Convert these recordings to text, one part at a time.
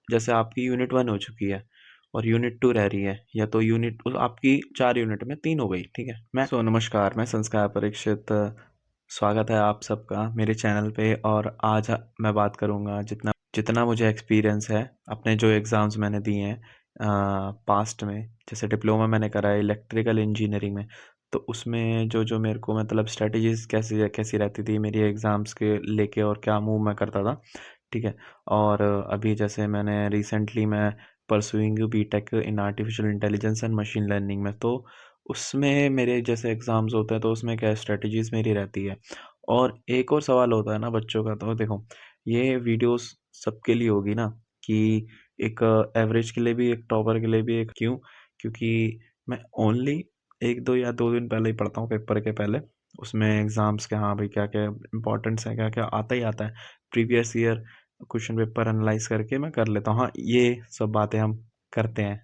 जैसे आपकी यूनिट 1 हो चुकी है और यूनिट 2 रह रही है, या तो यूनिट आपकी 4 यूनिट में 3 हो गई, ठीक है। नमस्कार, मैं संस्कार परीक्षित। स्वागत है आप सबका मेरे चैनल पे। और आज मैं बात करूँगा जितना जितना मुझे एक्सपीरियंस है अपने जो एग्ज़ाम्स मैंने दिए हैं पास्ट में। जैसे डिप्लोमा मैंने करा है इलेक्ट्रिकल इंजीनियरिंग में, तो उसमें जो जो मेरे को मतलब स्ट्रेटजीज़ कैसी कैसी रहती थी मेरी एग्ज़ाम्स के लेके, और क्या मूव मैं करता था, ठीक है। और अभी जैसे मैंने रिसेंटली मैं pursuing B Tech in artificial intelligence and machine learning में, तो उसमें मेरे जैसे एग्ज़ाम्स होते हैं तो उसमें क्या स्ट्रेटजीज़ मेरी रहती है। और एक और सवाल होता है ना बच्चों का, तो देखो ये वीडियोस सबके लिए होगी ना, कि एक एवरेज के लिए भी, एक टॉपर के लिए भी, एक क्यों? क्योंकि मैं ओनली 1-2 या 2 दिन पहले ही पढ़ता हूँ पेपर के पहले। उसमें एग्ज़ाम्स के हाँ भाई क्या-क्या इम्पोर्टेंट्स है, क्या-क्या आता ही आता है। Previous year question paper analyse करके मैं कर लेता हूँ। हाँ, ये सब बातें हम करते हैं।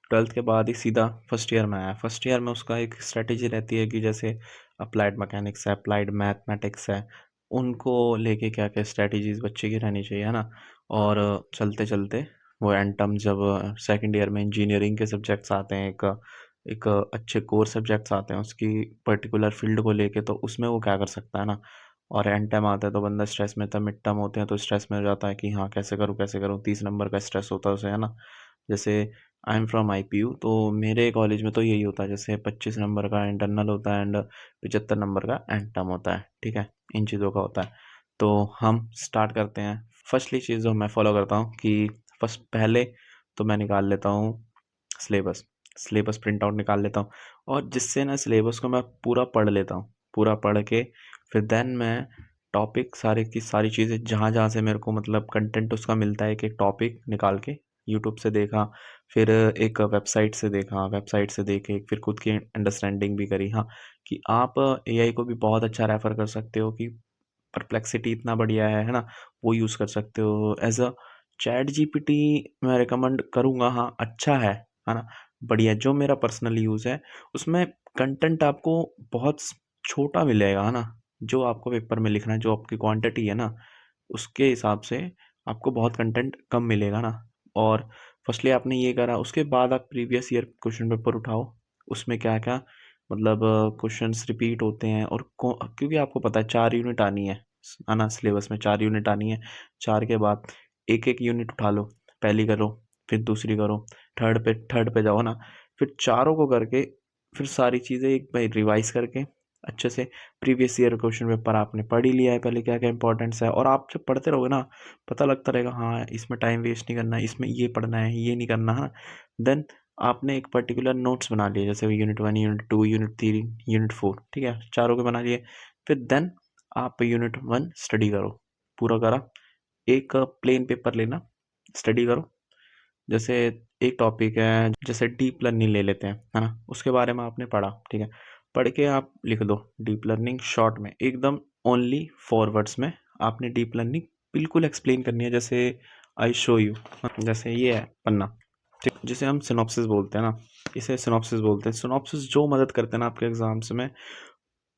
12th के बाद ही सीधा फर्स्ट ईयर में आया। फर्स्ट ईयर में उसका एक स्ट्रैटेजी रहती है कि जैसे अप्लाइड मैकेनिक्स है, अप्लाइड मैथमेटिक्स है, उनको लेके क्या-क्या स्ट्रैटेजीज़ बच्चे की रहनी चाहिए, है ना? और चलते-चलते वो एंड टर्म जब सेकंड ईयर में इंजीनियरिंग के सब्जेक्ट्स आते हैं, एक एक अच्छे कोर सब्जेक्ट्स आते हैं उसकी पर्टिकुलर फील्ड को लेके, तो उसमें वो क्या कर सकता है ना। और एंड टाइम आता है तो बंदा स्ट्रेस में, तब मिड टर्म होते हैं तो स्ट्रेस में हो जाता है कि हाँ कैसे करूँ 30 नंबर का स्ट्रेस होता है उसे, है ना। जैसे आई एम फ्रॉम आईपीयू, तो मेरे कॉलेज में तो यही होता है, जैसे 25 नंबर का इंटरनल होता है एंड 75 नंबर का एंड टर्म होता है, ठीक है। इन चीज़ों का होता है। तो हम स्टार्ट करते हैं। फर्स्टली चीज़ जो मैं फॉलो करता हूँ कि फर्स्ट पहले तो मैं निकाल लेता हूँ सिलेबस। सिलेबस प्रिंट आउट निकाल लेता हूँ, और जिससे ना सिलेबस को मैं पूरा पढ़ लेता हूँ। पूरा पढ़ के फिर देन मैं टॉपिक सारी की सारी चीज़ें जहाँ जहाँ से मेरे को मतलब कंटेंट उसका मिलता है, एक एक टॉपिक निकाल के यूट्यूब से देखा, फिर एक वेबसाइट से देखा, वेबसाइट से देखे, फिर खुद की अंडरस्टैंडिंग भी करी। हाँ, कि आप एआई को भी बहुत अच्छा रेफर कर सकते हो, कि परप्लेक्सिटी इतना बढ़िया है ना, वो यूज़ कर सकते हो एज अ चैट जीपीटी। मैं रिकमेंड करूँगा, हाँ अच्छा है ना, बढ़िया। जो मेरा पर्सनल यूज़ है उसमें कंटेंट आपको बहुत छोटा मिलेगा, है ना। जो आपको पेपर में लिखना है, जो आपकी क्वांटिटी है ना, उसके हिसाब से आपको बहुत कंटेंट कम मिलेगा ना। और फर्स्टली आपने ये करा, उसके बाद आप प्रीवियस ईयर क्वेश्चन पेपर उठाओ। उसमें क्या क्या मतलब क्वेश्चंस रिपीट होते हैं, और क्योंकि आपको पता है 4 यूनिट आनी है ना, सिलेबस में 4 यूनिट आनी है। 4 के बाद एक एक यूनिट उठा लो, पहली करो, फिर दूसरी करो, थर्ड पे जाओ ना, फिर चारों को करके फिर सारी चीज़ें एक बार रिवाइज करके अच्छे से। प्रीवियस ईयर क्वेश्चन पेपर आपने पढ़ ही लिया है पहले, क्या क्या इंपॉर्टेंस है, और आप जब पढ़ते रहोगे ना पता लगता रहेगा, हाँ इसमें टाइम वेस्ट नहीं करना है, इसमें ये पढ़ना है, ये नहीं करना है। देन आपने एक पर्टिकुलर नोट्स बना लिए, जैसे यूनिट 1, यूनिट 2, यूनिट 3, यूनिट 4, ठीक है, चारों के बना लिए। फिर देन आप यूनिट 1 स्टडी करो, पूरा करा। एक प्लेन पेपर लेना, स्टडी करो। जैसे एक टॉपिक है, जैसे डीप लर्निंग ले लेते हैं, है ना, उसके बारे में आपने पढ़ा, ठीक है। पढ़ के आप लिख दो डीप लर्निंग शॉर्ट में, एकदम ओनली 4 वर्ड्स में आपने डीप लर्निंग बिल्कुल एक्सप्लेन करनी है। जैसे आई शो यू, जैसे ये है पन्ना, ठीक, जिसे हम सिनॉप्सिस बोलते हैं ना, इसे सिनॉप्सिस बोलते हैं। सिनॉप्सिस जो मदद करते हैं ना आपके एग्जाम्स में,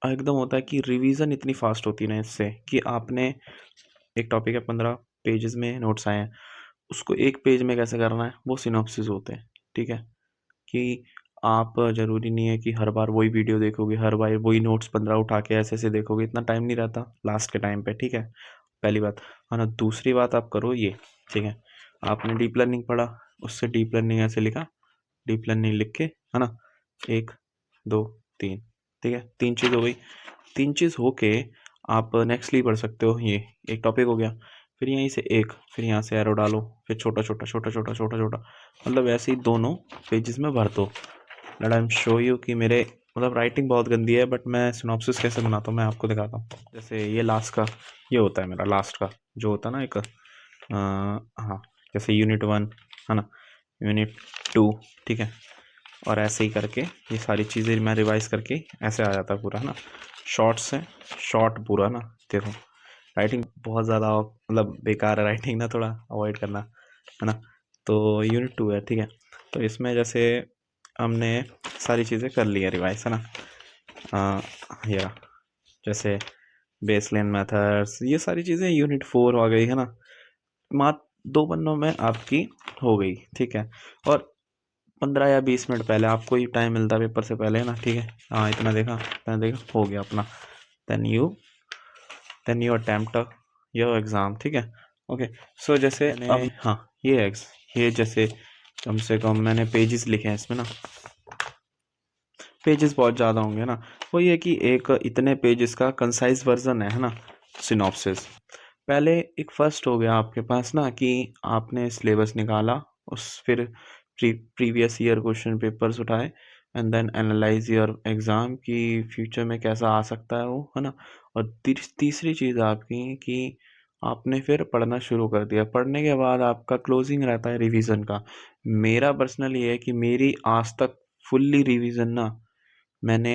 एकदम होता है कि रिवीजन इतनी फास्ट होती है ना इससे, कि आपने एक टॉपिक है, 15 पेजेस में नोट्स आए हैं, उसको एक पेज में कैसे करना है, वो सिनॉप्सिस होते हैं, ठीक है। कि आप ज़रूरी नहीं है कि हर बार वही वीडियो देखोगे, हर बार वही नोट्स 15 उठा के ऐसे ऐसे देखोगे, इतना टाइम नहीं रहता लास्ट के टाइम पे, ठीक है। पहली बात है ना। दूसरी बात आप करो ये, ठीक है, आपने डीप लर्निंग पढ़ा, उससे डीप लर्निंग ऐसे लिखा, डीप लर्निंग लिख के, है ना, 1 2 3, ठीक है, 3 चीज़ हो गई। 3 चीज़ होके आप नेक्स्टली पढ़ सकते हो, ये एक टॉपिक हो गया। फिर यहीं से एक, फिर यहाँ से एरो डालो, फिर छोटा छोटा छोटा छोटा छोटा छोटा, मतलब ऐसे ही दोनों पेजेस में भर दो। Let I am show you कि मेरे मतलब राइटिंग बहुत गंदी है, बट मैं सिनॉप्सिस कैसे बनाता हूँ मैं आपको दिखाता हूँ। जैसे ये लास्ट का, ये होता है मेरा लास्ट का जो होता है ना एक हाँ, जैसे यूनिट 1, है ना, यूनिट 2, ठीक है। और ऐसे ही करके ये सारी चीज़ें मैं रिवाइज करके ऐसे आ जाता है पूरा, है ना। शॉर्ट से शॉर्ट पूरा ना, देखो राइटिंग बहुत ज़्यादा मतलब बेकार है राइटिंग ना, थोड़ा अवॉइड करना, है ना। तो यूनिट 2 है, ठीक है। तो इसमें जैसे हमने सारी चीज़ें कर ली है रिवाइज, है ना। या जैसे बेसलाइन मेथड्स, ये सारी चीज़ें यूनिट 4 आ गई, है ना। 2 पन्नों में आपकी हो गई, ठीक है। और 15 या 20 मिनट पहले आपको ही टाइम मिलता है पेपर से पहले ना, ठीक है। हाँ, इतना देखा हो गया अपना। Then you attempt your exam, ठीक है। ओके, सो जैसे अब हाँ, ये जैसे कम से कम मैंने पेजेस लिखे हैं इसमें ना, पेजेस बहुत ज़्यादा होंगे ना। वो ये कि एक इतने पेजेस का कंसाइज वर्जन है ना, सिनॉप्सिस। पहले एक फर्स्ट हो गया आपके पास ना कि आपने सिलेबस निकाला, उस फिर प्रीवियस ईयर क्वेश्चन पेपर्स उठाए, and then analyse your exam कि फ्यूचर में कैसा आ सकता है वो, है ना। और तीसरी चीज़ आपकी कि आपने फिर पढ़ना शुरू कर दिया। पढ़ने के बाद आपका क्लोजिंग रहता है रिवीजन का। मेरा पर्सनली ये है कि मेरी आज तक फुल्ली रिवीजन ना, मैंने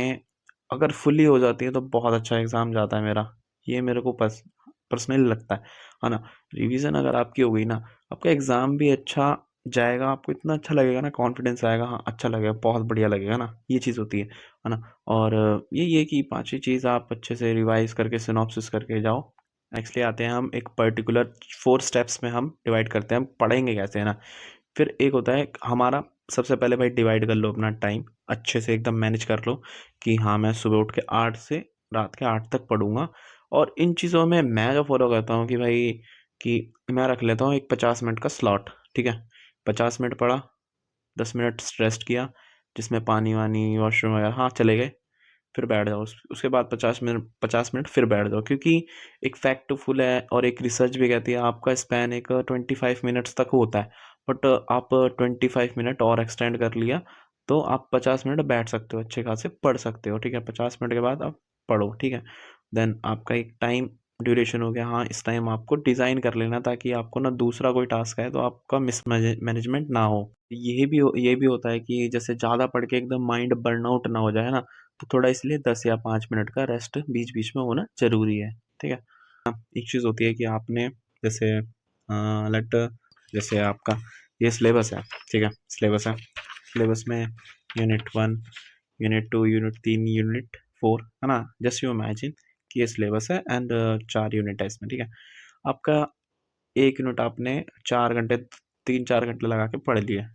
अगर फुल्ली हो जाती है तो बहुत अच्छा एग्ज़ाम जाता है मेरा। ये मेरे को पर्सनली लगता है ना। रिवीजन अगर आपकी हो गई ना, आपका एग्ज़ाम भी अच्छा जाएगा, आपको इतना अच्छा लगेगा ना, कॉन्फिडेंस आएगा, हाँ, अच्छा लगेगा, बहुत बढ़िया लगेगा ना, ये चीज़ होती है ना। और ये कि पाँचवीं चीज़ आप अच्छे से रिवाइज़ करके सिनॉप्सिस करके जाओ। नेक्स्टली आते हैं हम एक पर्टिकुलर 4 स्टेप्स में हम डिवाइड करते हैं, हम पढ़ेंगे कैसे, है ना। फिर एक होता है हमारा, सबसे पहले भाई डिवाइड कर लो अपना टाइम, अच्छे से एकदम मैनेज कर लो कि हाँ, मैं सुबह उठ के 8 से रात के 8 तक पढ़ूंगा। और इन चीज़ों में मैं जो फॉलो करता हूँ कि भाई, कि मैं रख लेता हूँ एक 50 मिनट का स्लॉट, ठीक है। 50 मिनट पढ़ा, 10 मिनट रेस्ट किया, जिसमें पानी वानी वॉशरूम वगैरह, हाँ, चले गए, फिर बैठ जाओ। उसके बाद 50 मिनट फिर बैठ जाओ, क्योंकि एक फैक्ट फुल है और एक रिसर्च भी कहती है आपका स्पैन एक 25 मिनट्स तक होता है। बट आप 25 मिनट और एक्सटेंड कर लिया तो आप 50 मिनट बैठ सकते हो, अच्छे खासे पढ़ सकते हो, ठीक है। 50 मिनट के बाद आप पढ़ो, ठीक है। देन आपका एक टाइम ड्यूरेशन हो गया, हाँ, इस टाइम आपको डिज़ाइन कर लेना ताकि आपको ना दूसरा कोई टास्क है तो आपका मैनेजमेंट ना हो। ये भी होता है कि जैसे ज़्यादा पढ़ के एकदम माइंड बर्नआउट ना हो जाए ना, तो थोड़ा इसलिए 10 या 5 मिनट का रेस्ट बीच-बीच में होना ज़रूरी है, ठीक है। एक चीज़ होती है कि आपने जैसे लेट जैसे आपका ये सिलेबस है, ठीक है, सिलेबस में यूनिट 1, यूनिट 2, यूनिट 3, यूनिट 4, है ना। जस्ट यू इमेजिन कि ये सिलेबस है एंड 4 यूनिट है इसमें, ठीक है। आपका 1 यूनिट आपने 4 घंटे, 3-4 घंटे लगा के पढ़ लिया।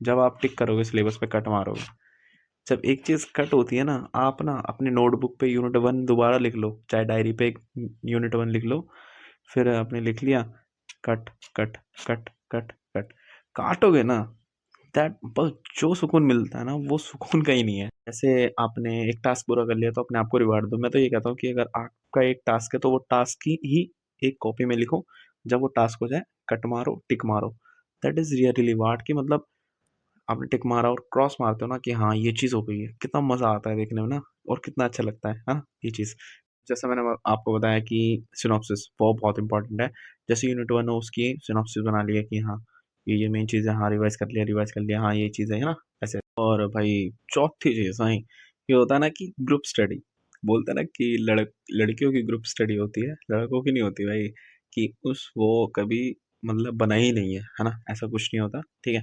जब आप टिक करोगे सिलेबस पे कट मारोगे, जब एक चीज़ कट होती है ना, आप ना अपने नोटबुक पे यूनिट 1 दोबारा लिख लो, चाहे डायरी पे एक यूनिट 1 लिख लो, फिर आपने लिख लिया, cut, cut, cut, cut, cut, काटोगे ना, दैट बस जो सुकून मिलता है ना, वो सुकून कहीं नहीं है। जैसे आपने एक टास्क पूरा कर लिया तो अपने आप को रिवार्ड दो। मैं तो ये कहता हूँ कि अगर आपका एक टास्क है तो वो टास्क की ही एक कॉपी में लिखो, जब वो टास्क हो जाए कट मारो, टिक मारो, दैट इज़ रियली रिवार्ड। कि मतलब आपने टिक मारा और क्रॉस मारते हो ना कि हाँ, ये चीज़ हो गई है, कितना मज़ा आता है देखने में ना, और कितना अच्छा लगता है ना, ये चीज़। जैसा मैंने आपको बताया कि सिनॉप्सिस वो बहुत इंपॉर्टेंट है। जैसे यूनिट 1 हो उसकी सिनॉप्सिस बना लिया कि हाँ, ये मेन चीज़ है, हाँ, रिवाइज़ कर लिया, हाँ, ये चीज़ें है ना, ऐसे। और भाई चौथी चीज़, हाँ, ये होता है ना कि ग्रुप स्टडी, बोलते हैं ना कि लड़कियों की ग्रुप स्टडी होती है, लड़कों की नहीं होती भाई। कि उस वो कभी मतलब बना ही नहीं है ना, ऐसा कुछ नहीं होता, ठीक है।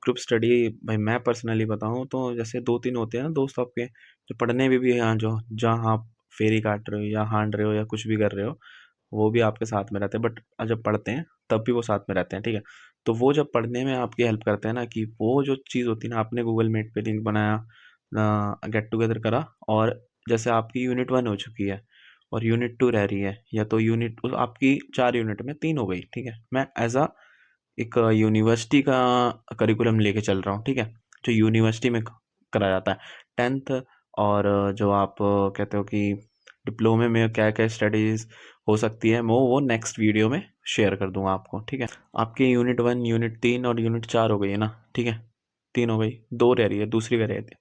ग्रुप स्टडी भाई मैं पर्सनली बताऊँ तो जैसे 2-3 होते हैं ना दोस्त आपके, जो पढ़ने में भी यहाँ जो जहाँ आप फेरी काट रहे हो या हाँड रहे हो या कुछ भी कर रहे हो, वो भी आपके साथ में रहते हैं। बट जब पढ़ते हैं तब भी वो साथ में रहते हैं, ठीक है। तो वो जब पढ़ने में आपकी हेल्प करते हैं ना, कि वो जो चीज़ होती है ना, आपने गूगल मीट पे लिंक बनाया, गेट टुगेदर करा, और जैसे आपकी यूनिट 1 हो चुकी है और यूनिट 2 रह रही है, या तो यूनिट आपकी 4 यूनिट में 3 हो गई, ठीक है। मैं एज़ अ एक यूनिवर्सिटी का करिकुलम लेके चल रहा हूँ, ठीक है, जो यूनिवर्सिटी में कराया जाता है 10th। और जो आप कहते हो कि डिप्लोमे में क्या क्या स्टडीज़ हो सकती है, वो नेक्स्ट वीडियो में शेयर कर दूंगा आपको, ठीक है। आपकी यूनिट 1, यूनिट 3 और यूनिट 4 हो गई है ना, ठीक है। 3 हो गई, 2 रह रही है, दूसरी का रह रही है,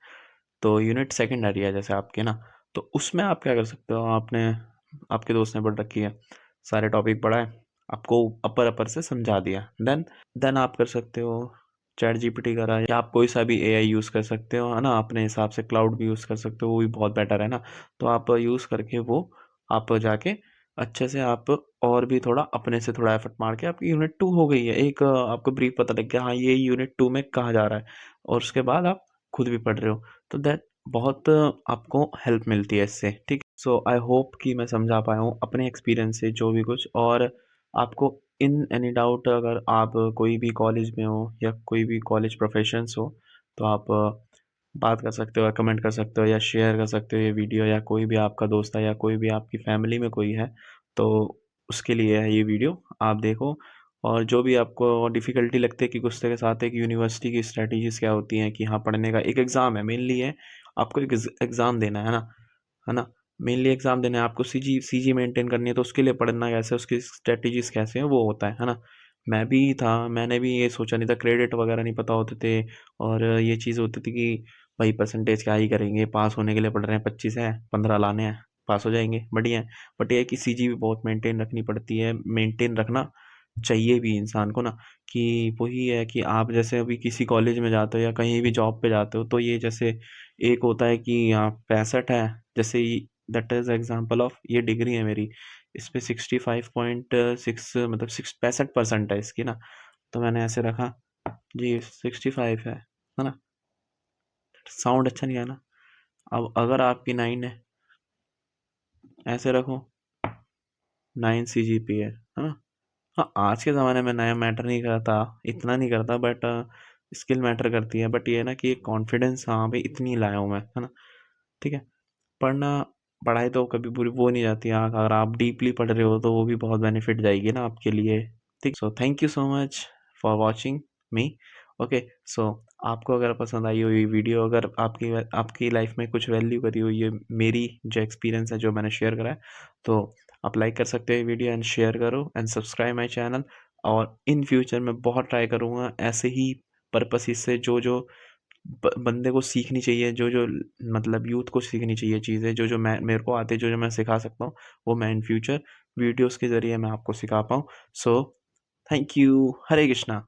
तो यूनिट सेकंड आ रही है जैसे आपके ना। तो उसमें आप क्या कर सकते हो, आपने आपके दोस्त ने पढ़ रखी है, सारे टॉपिक पढ़ा है, आपको अपर अपर से समझा दिया, देन आप कर सकते हो चैट जीपीटी करा, या आप कोई सा भी एआई यूज़ कर सकते हो, है ना, अपने हिसाब से क्लाउड भी यूज़ कर सकते हो, वो भी बहुत बेटर है ना। तो आप यूज़ करके वो आप जाके अच्छे से आप और भी थोड़ा अपने से थोड़ा एफर्ट मार के आपकी यूनिट 2 हो गई है, एक आपको ब्रीफ पता लग गया, हाँ, ये यूनिट 2 में कहाँ जा रहा है, और उसके बाद आप खुद भी पढ़ रहे हो, तो दैट बहुत आपको हेल्प मिलती है इससे, ठीक। सो आई होप कि मैं समझा पाया हूँ अपने एक्सपीरियंस से जो भी कुछ, और आपको इन एनी डाउट अगर आप कोई भी कॉलेज में हो या कोई भी कॉलेज प्रोफेशंस हो, तो आप बात कर सकते हो या कमेंट कर सकते हो या शेयर कर सकते हो ये वीडियो, या कोई भी आपका दोस्त है या कोई भी आपकी फैमिली में कोई है, तो उसके लिए है ये वीडियो, आप देखो। और जो भी आपको डिफ़िकल्टी लगती है कि गुस्से के साथ एक यूनिवर्सिटी की स्ट्रैटेजीज़ क्या होती हैं कि हाँ, पढ़ने का एक एग्ज़ाम है, मेनली है, आपको एक एग्ज़ाम देना है ना? है ना? मेनली एग्ज़ाम देना है, आपको सीजी मेंटेन करनी है, तो उसके लिए पढ़ना कैसे है, उसकी स्ट्रैटेजीज़ कैसे हैं, वो होता है ना? मैं भी था, मैंने भी ये सोचा नहीं था, क्रेडिट वगैरह नहीं पता होते थे, और ये चीज़ होती थी कि भाई परसेंटेज क्या ही करेंगे, पास होने के लिए पढ़ रहे हैं, 25 है, 15 लाने हैं, पास हो जाएँगे, बढ़िया है। बट ये है कि सीजी भी बहुत मेंटेन रखनी पड़ती है, मेंटेन रखना चाहिए भी इंसान को ना, कि वही है कि आप जैसे अभी किसी कॉलेज में जाते हो या कहीं भी जॉब पे जाते हो, तो ये जैसे एक होता है कि यहाँ 65 है, जैसे दैट इज़ एग्जांपल ऑफ ये डिग्री है मेरी, इस पे 65.6 मतलब 65% है इसकी ना, तो मैंने ऐसे रखा जी 65 है ना? साउंड अच्छा नहीं आया ना? अब अगर आपकी 9 है, ऐसे रखो 9 सीजीपीए है ना? हाँ, आज के ज़माने में नया मैटर नहीं करता, इतना नहीं करता, बट स्किल मैटर करती है। बट ये है ना कि कॉन्फिडेंस, हाँ भाई इतनी लाया हूँ मैं, है ना? ठीक है। पढ़ना पढ़ाई तो कभी बुरी वो नहीं जाती, हाँ, अगर आप डीपली पढ़ रहे हो तो वो भी बहुत बेनिफिट जाएगी ना आपके लिए। ठीक, so thank you so much for watching me. Okay, so आपको अगर पसंद आई हो ये वीडियो, अगर आपकी आपकी लाइफ में कुछ वैल्यू करी हुई है मेरी जो एक्सपीरियंस है जो मैंने शेयर करा है, तो आप लाइक कर सकते हो ये वीडियो एंड शेयर करो एंड सब्सक्राइब माई चैनल। और इन फ्यूचर मैं बहुत ट्राई करूँगा ऐसे ही पर्पस इससे जो जो बंदे को सीखनी चाहिए, जो जो मतलब यूथ को सीखनी चाहिए चीज़ें, जो जो मैं मेरे को आते, जो जो मैं सिखा सकता हूँ, वो मैं इन फ्यूचर वीडियोस के ज़रिए मैं आपको सिखा पाऊँ। सो थैंक यू। हरे कृष्णा।